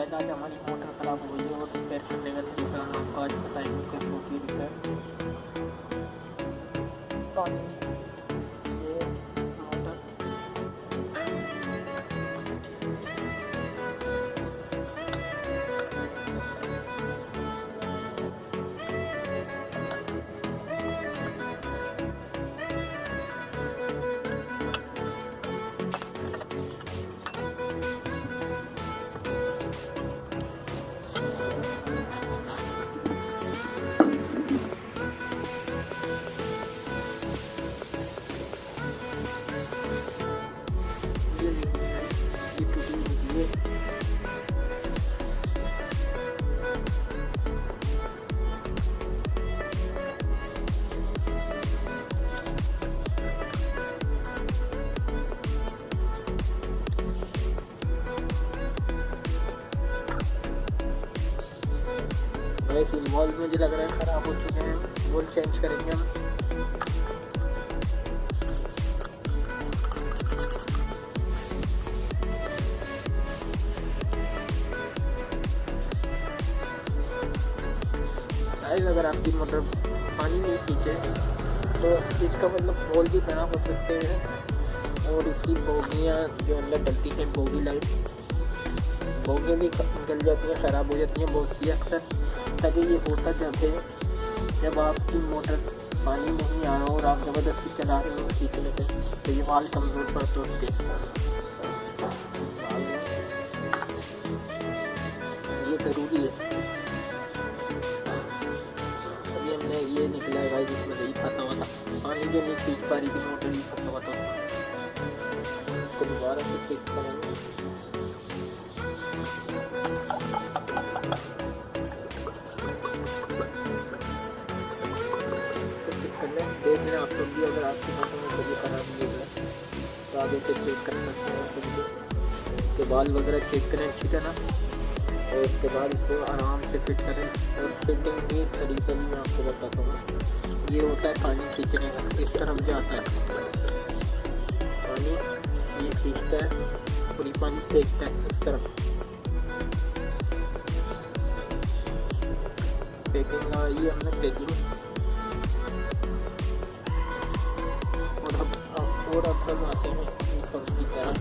Guys आज हमारी motor ख़राब हो गई है और रिपेयर करने का तरीका हम आपको आज बताएंगे कैसे होती है रिपेयर। पानी ये मोटर ये टूटी हुई है। वैसे वॉल मुझे लग रहा है ख़राब हो चुके हैं, वॉल चेंज करेंगे हम। अगर आपकी मोटर पानी नहीं खींचे तो इसका मतलब वॉल भी खराब हो सकते हैं और इसकी बोगियाँ जो अंदर डलती हैं बोगी लाइट बोगियाँ भी गल जाती हैं, ख़राब हो जाती हैं बहुत सी अक्सर। ताकि ये होता जब है जब आपकी मोटर पानी नहीं आ रहा और आप ज़बरदस्ती चला रहे हो खींचने पे तो ये वाल कमज़ोर पड़ते उसके। ये ज़रूरी है। ये निकला है भाई जिसमें नहीं फंसा हुआ था पानी जो नहीं खींच पा रही थी मोटर ही फंसा हुआ था उसको दोबारा से फिक्स करेंगे। देख लें आप लोग भी अगर आपकी मोटर में कभी खराबी है तो आप इसे चेक कर सकते हैं। उसके बाल वगैरह चेक करें अच्छी तरह और उसके बाद इसको आराम से फिट करें। और फिटिंग के तरीके भी मैं आपको बताता हूँ। ये होता है पानी खींचने का, इस तरफ जाता है पानी, ये खींचता है और ये पानी फेंकता है इस तरफ। फेंकेंगे ये हमने फेंकी और अब हम आते हैं फर्स्ट की तरफ।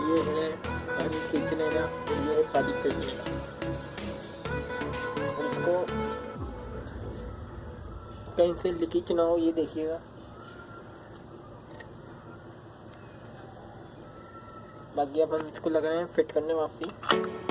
ये है पानी खींचने का और ये है पानी फेंकने का। उसको कहीं से लीकेज ना हो ये देखिएगा। बाकी अब हम इसको लग रहे हैं फिट करने वापसी।